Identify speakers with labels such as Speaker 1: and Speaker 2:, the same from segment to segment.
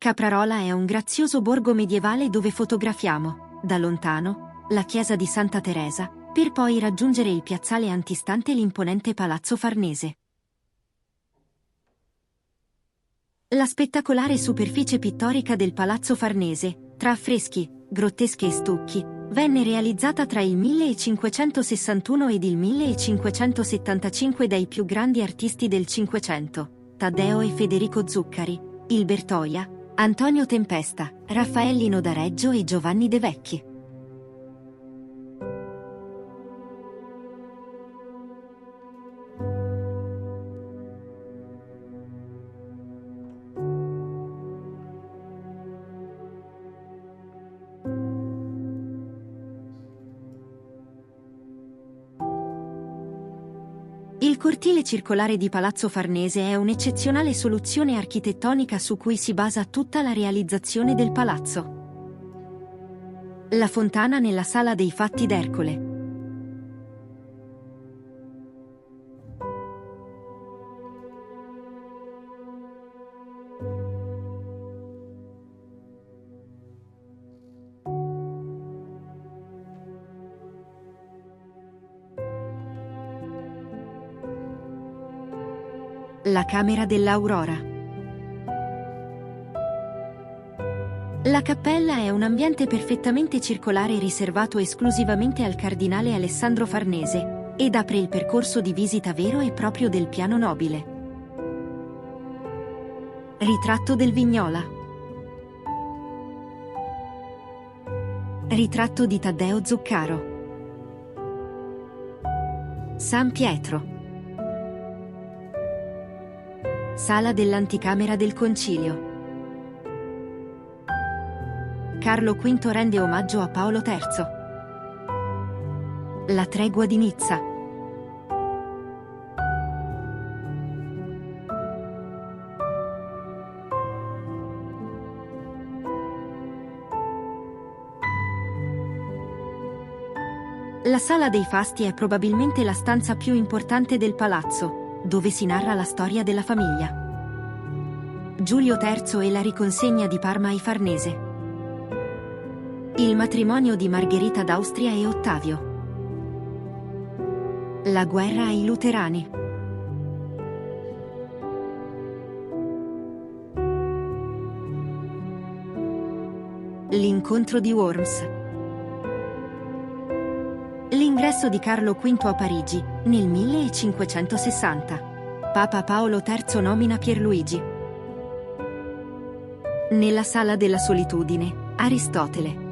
Speaker 1: Caprarola è un grazioso borgo medievale dove fotografiamo, da lontano, la chiesa di Santa Teresa, per poi raggiungere il piazzale antistante l'imponente Palazzo Farnese. La spettacolare superficie pittorica del Palazzo Farnese, tra affreschi, grottesche e stucchi, venne realizzata tra il 1561 ed il 1575 dai più grandi artisti del Cinquecento, Taddeo e Federico Zuccari, il Bertoia, Antonio Tempesta, Raffaellino da Reggio e Giovanni De Vecchi. Il cortile circolare di Palazzo Farnese è un'eccezionale soluzione architettonica su cui si basa tutta la realizzazione del palazzo. La fontana nella Sala dei Fatti d'Ercole. La Camera dell'Aurora. La cappella è un ambiente perfettamente circolare riservato esclusivamente al cardinale Alessandro Farnese, ed apre il percorso di visita vero e proprio del piano nobile. Ritratto del Vignola. Ritratto di Taddeo Zuccaro. San Pietro. Sala dell'Anticamera del Concilio. Carlo V rende omaggio a Paolo III. La tregua di Nizza. La Sala dei Fasti è probabilmente la stanza più importante del palazzo, dove si narra la storia della famiglia. Giulio III e la riconsegna di Parma ai Farnese. Il matrimonio di Margherita d'Austria e Ottavio. La guerra ai Luterani. L'incontro di Worms. L'ingresso di Carlo V a Parigi, nel 1560. Papa Paolo III nomina Pierluigi. Nella Sala della Solitudine, Aristotele.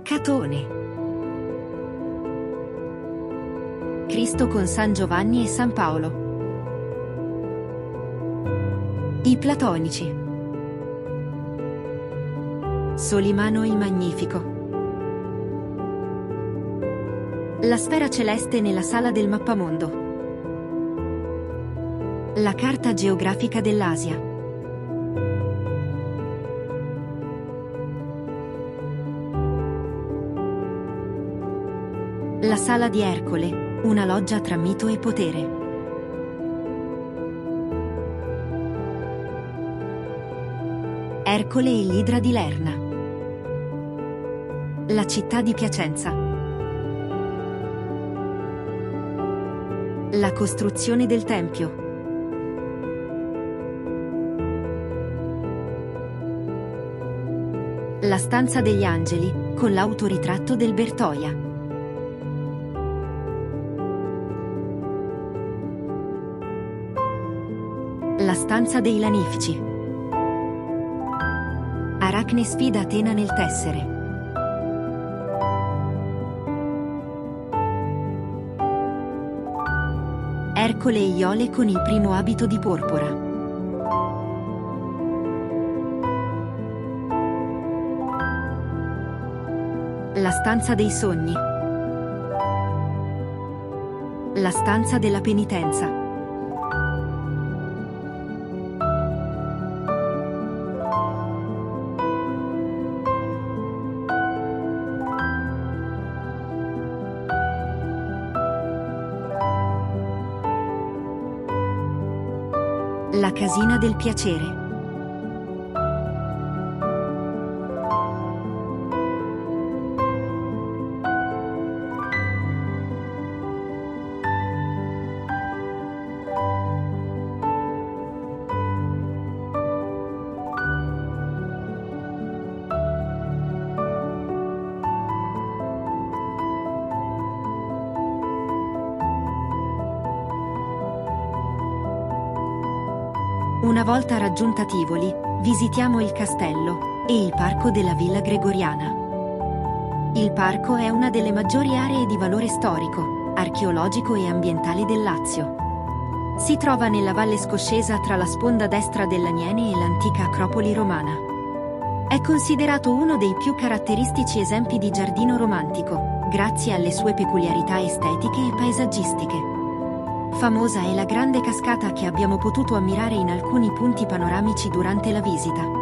Speaker 1: Catone. Cristo con San Giovanni e San Paolo. I Platonici. Solimano il Magnifico. La sfera celeste nella Sala del Mappamondo. La carta geografica dell'Asia. La Sala di Ercole, una loggia tra mito e potere. Ercole e l'Idra di Lerna. La città di Piacenza. La costruzione del Tempio. La stanza degli angeli, con l'autoritratto del Bertoia. La stanza dei Lanifici. Aracne sfida Atena nel tessere. Ercole e Iole con il primo abito di porpora. La stanza dei sogni. La stanza della penitenza. La casina del piacere. Una volta raggiunta Tivoli, visitiamo il castello e il parco della Villa Gregoriana. Il parco è una delle maggiori aree di valore storico, archeologico e ambientale del Lazio. Si trova nella valle scoscesa tra la sponda destra dell'Aniene e l'antica Acropoli romana. È considerato uno dei più caratteristici esempi di giardino romantico, grazie alle sue peculiarità estetiche e paesaggistiche. Famosa è la grande cascata che abbiamo potuto ammirare in alcuni punti panoramici durante la visita.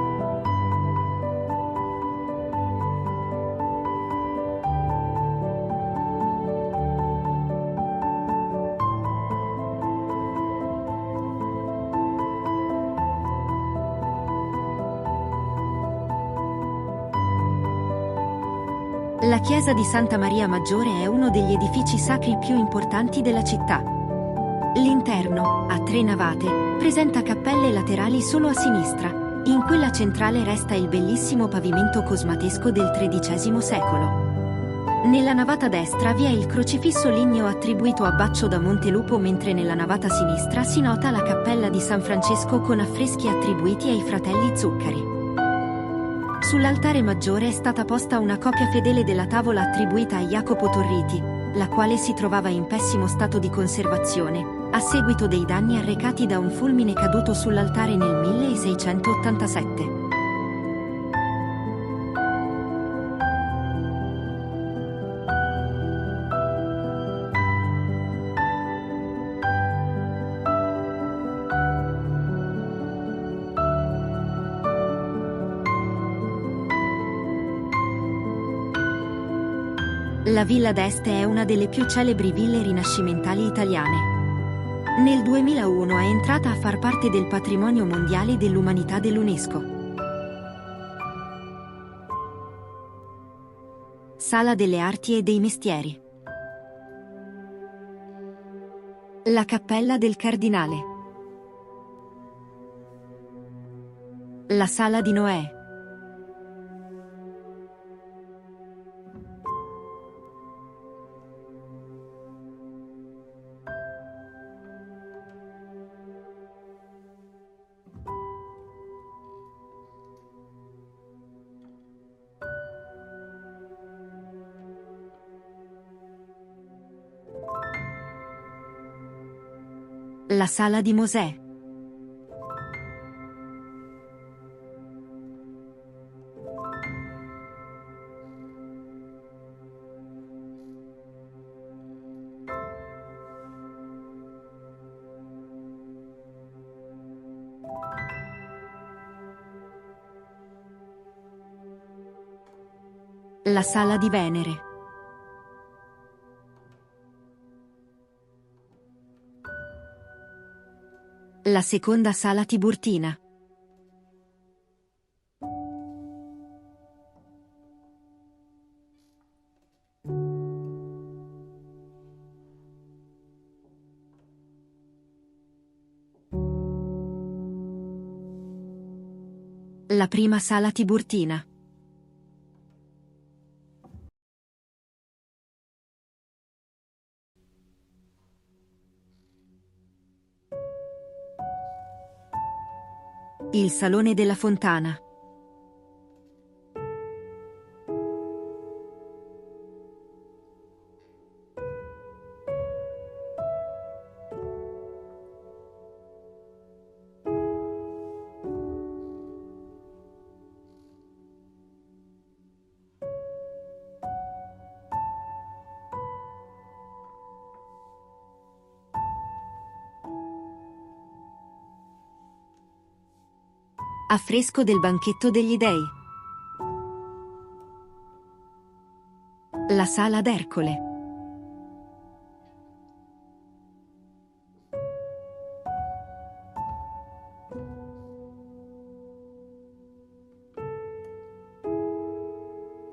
Speaker 1: La chiesa di Santa Maria Maggiore è uno degli edifici sacri più importanti della città. L'interno, a 3 navate, presenta cappelle laterali solo a sinistra. In quella centrale resta il bellissimo pavimento cosmatesco del XIII secolo. Nella navata destra vi è il crocifisso ligneo attribuito a Baccio da Montelupo, mentre nella navata sinistra si nota la cappella di San Francesco con affreschi attribuiti ai fratelli Zuccari. Sull'altare maggiore è stata posta una copia fedele della tavola attribuita a Jacopo Torriti, la quale si trovava in pessimo stato di conservazione, a seguito dei danni arrecati da un fulmine caduto sull'altare nel 1687. La Villa d'Este è una delle più celebri ville rinascimentali italiane. Nel 2001 è entrata a far parte del Patrimonio Mondiale dell'Umanità dell'UNESCO. Sala delle Arti e dei Mestieri. La Cappella del Cardinale. La Sala di Noè. La Sala di Mosè. La Sala di Venere. La seconda Sala Tiburtina. La prima Sala Tiburtina. Il Salone della Fontana. Affresco del Banchetto degli Dei. La Sala d'Ercole.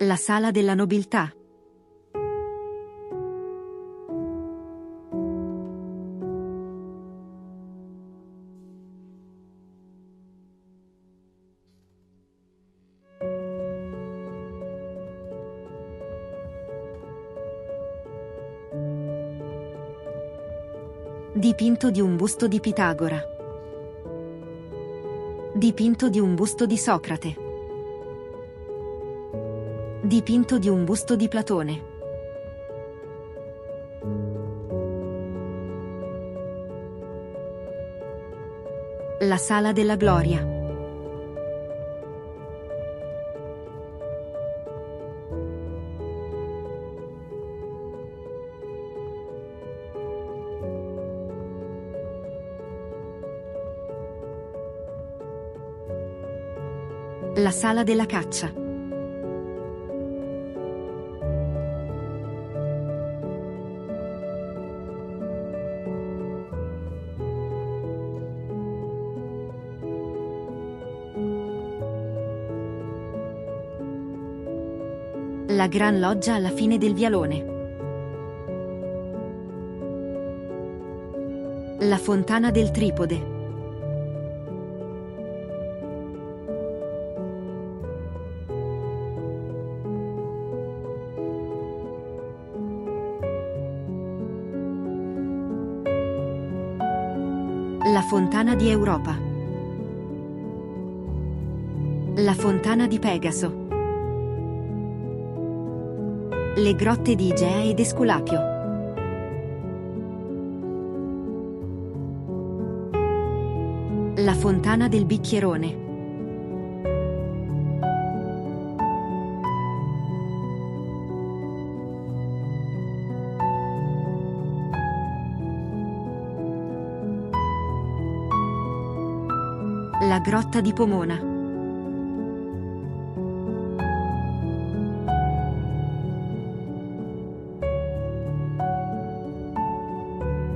Speaker 1: La Sala della Nobiltà. Dipinto di un busto di Pitagora. Dipinto di un busto di Socrate. Dipinto di un busto di Platone. La Sala della Gloria. La Sala della Caccia. La Gran Loggia alla fine del vialone. La Fontana del Tripode. La Fontana di Europa. La Fontana di Pegaso. Le grotte di Igea ed Esculapio. La Fontana del Bicchierone. La Grotta di Pomona.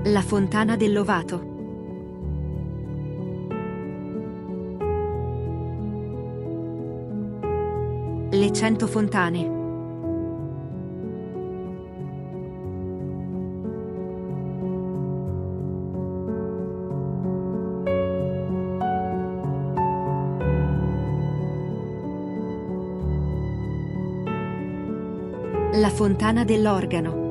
Speaker 1: La Fontana dell'Ovato. Le 100 fontane. La Fontana dell'Organo.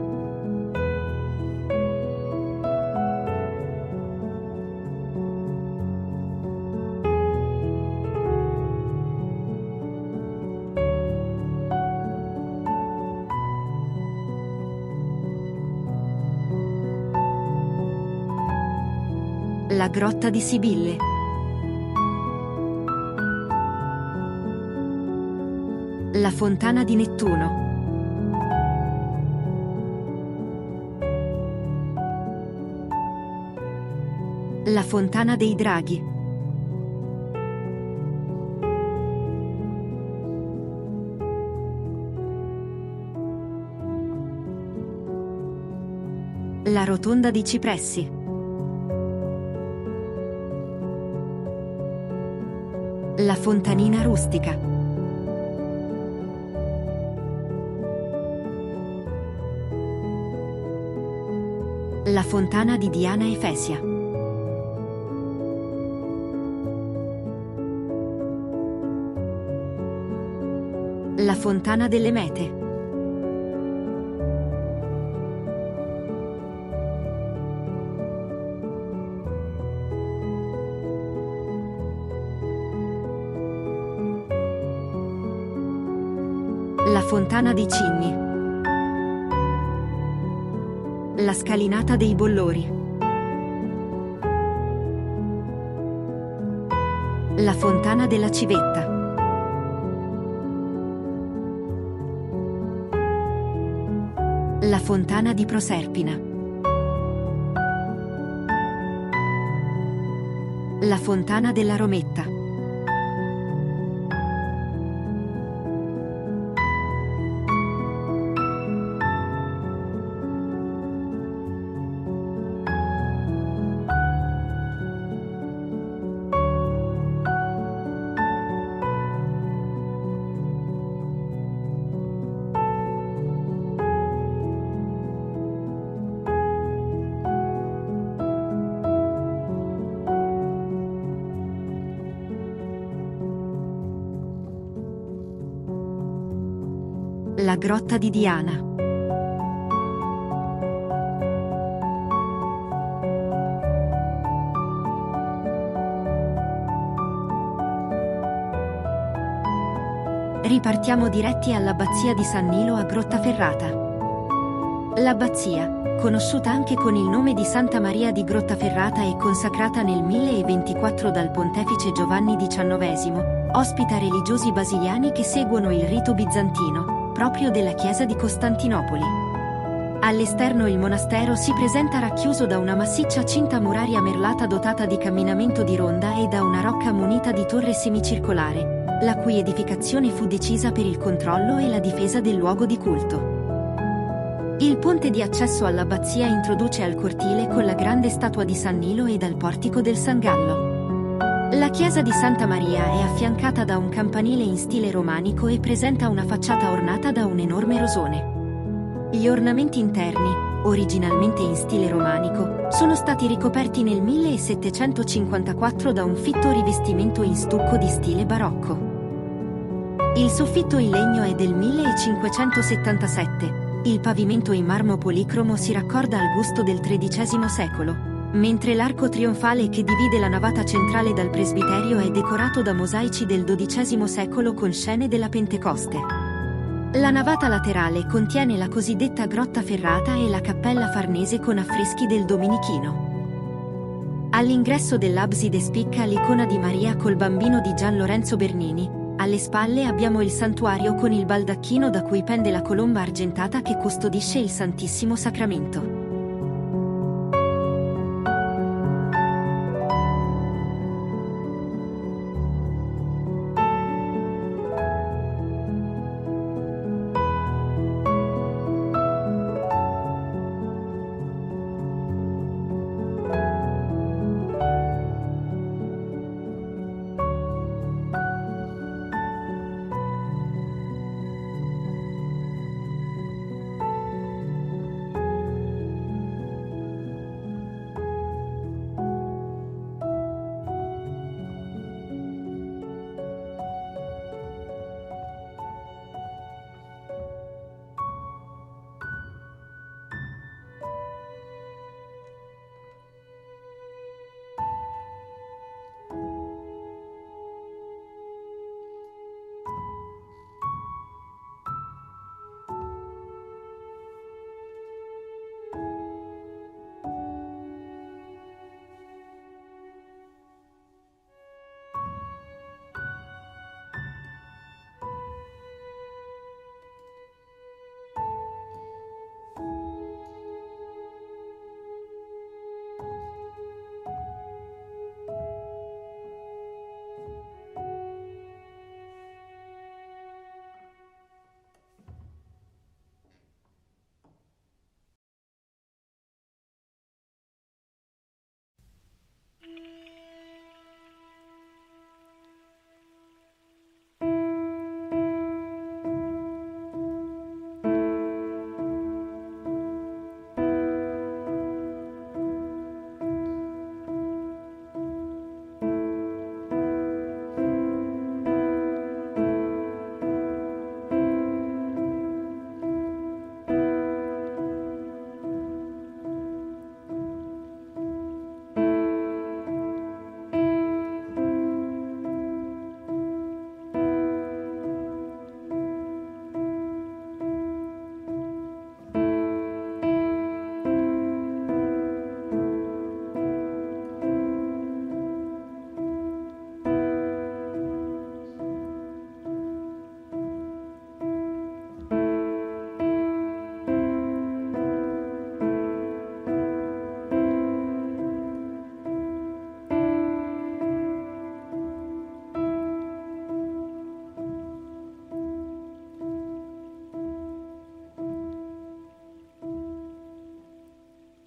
Speaker 1: La Grotta di Sibille. La Fontana di Nettuno. La Fontana dei Draghi. La Rotonda di Cipressi. La Fontanina rustica. La Fontana di Diana Efesia. La Fontana delle Mete. La Fontana dei Cigni. La Scalinata dei Bollori. La Fontana della Civetta. La Fontana di Proserpina. La Fontana della Rometta. La Grotta di Diana. Ripartiamo diretti all'abbazia di San Nilo a Grottaferrata. L'abbazia, conosciuta anche con il nome di Santa Maria di Grottaferrata e consacrata nel 1024 dal pontefice Giovanni XIX, ospita religiosi basiliani che seguono il rito bizantino, proprio della chiesa di Costantinopoli. All'esterno il monastero si presenta racchiuso da una massiccia cinta muraria merlata dotata di camminamento di ronda e da una rocca munita di torre semicircolare, la cui edificazione fu decisa per il controllo e la difesa del luogo di culto. Il ponte di accesso all'abbazia introduce al cortile con la grande statua di San Nilo e dal portico del San Gallo. La chiesa di Santa Maria è affiancata da un campanile in stile romanico e presenta una facciata ornata da un enorme rosone. Gli ornamenti interni, originalmente in stile romanico, sono stati ricoperti nel 1754 da un fitto rivestimento in stucco di stile barocco. Il soffitto in legno è del 1577. Il pavimento in marmo policromo si raccorda al gusto del XIII secolo, mentre l'arco trionfale che divide la navata centrale dal presbiterio è decorato da mosaici del XII secolo con scene della Pentecoste. La navata laterale contiene la cosiddetta grotta ferrata e la cappella farnese con affreschi del Domenichino. All'ingresso dell'abside spicca l'icona di Maria col bambino di Gian Lorenzo Bernini. Alle spalle abbiamo il santuario con il baldacchino da cui pende la colomba argentata che custodisce il Santissimo Sacramento.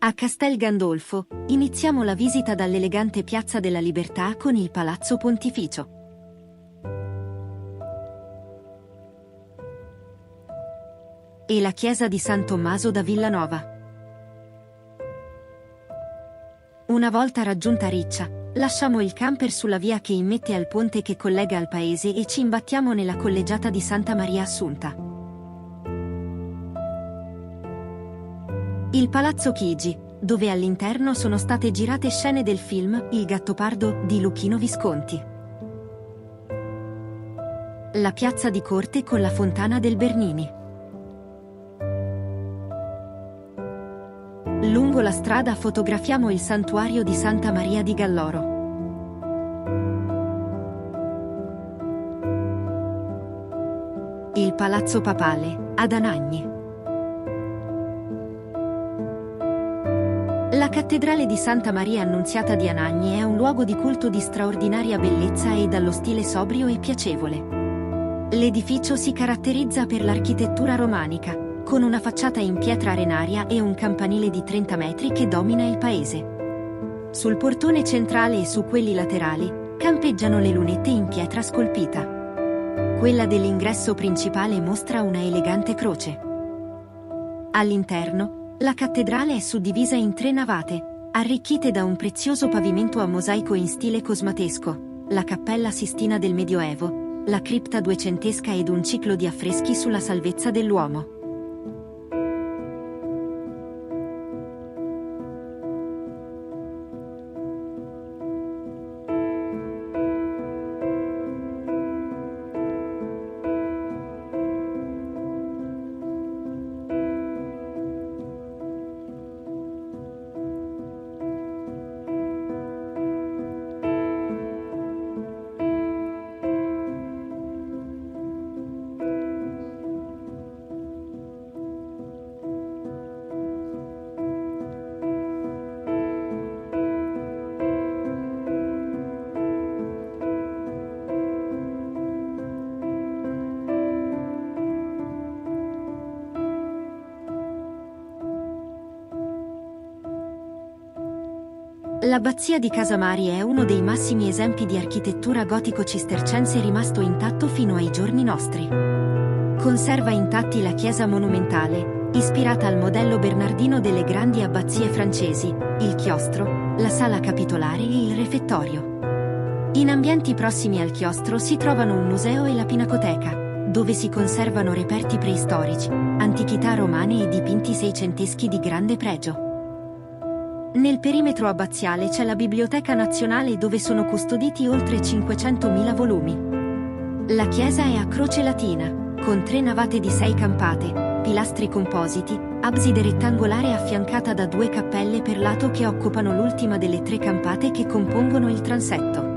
Speaker 1: A Castel Gandolfo, iniziamo la visita dall'elegante Piazza della Libertà con il Palazzo Pontificio. E la chiesa di San Tommaso da Villanova. Una volta raggiunta Riccia, lasciamo il camper sulla via che immette al ponte che collega al paese e ci imbattiamo nella collegiata di Santa Maria Assunta. Il Palazzo Chigi, dove all'interno sono state girate scene del film Il Gattopardo di Luchino Visconti. La piazza di corte con la fontana del Bernini. Lungo la strada fotografiamo il santuario di Santa Maria di Galloro. Il Palazzo Papale, ad Anagni. La cattedrale di Santa Maria Annunziata di Anagni è un luogo di culto di straordinaria bellezza e dallo stile sobrio e piacevole. L'edificio si caratterizza per l'architettura romanica, con una facciata in pietra arenaria e un campanile di 30 metri che domina il paese. Sul portone centrale e su quelli laterali, campeggiano le lunette in pietra scolpita. Quella dell'ingresso principale mostra una elegante croce. All'interno, la cattedrale è suddivisa in 3 navate, arricchite da un prezioso pavimento a mosaico in stile cosmatesco, la Cappella Sistina del Medioevo, la cripta duecentesca ed un ciclo di affreschi sulla salvezza dell'uomo. L'abbazia di Casamari è uno dei massimi esempi di architettura gotico-cistercense rimasto intatto fino ai giorni nostri. Conserva intatti la chiesa monumentale, ispirata al modello bernardino delle grandi abbazie francesi, il chiostro, la sala capitolare e il refettorio. In ambienti prossimi al chiostro si trovano un museo e la pinacoteca, dove si conservano reperti preistorici, antichità romane e dipinti seicenteschi di grande pregio. Nel perimetro abbaziale c'è la Biblioteca Nazionale dove sono custoditi oltre 500.000 volumi. La chiesa è a croce latina, con 3 navate di 6 campate, pilastri compositi, abside rettangolare affiancata da 2 cappelle per lato che occupano l'ultima delle 3 campate che compongono il transetto.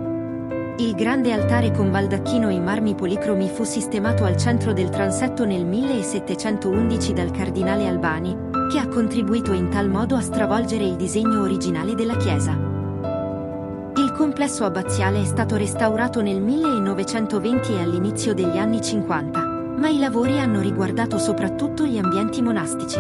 Speaker 1: Il grande altare con baldacchino in marmi policromi fu sistemato al centro del transetto nel 1711 dal cardinale Albani, che ha contribuito in tal modo a stravolgere il disegno originale della chiesa. Il complesso abbaziale è stato restaurato nel 1920 e all'inizio degli anni 50, ma i lavori hanno riguardato soprattutto gli ambienti monastici.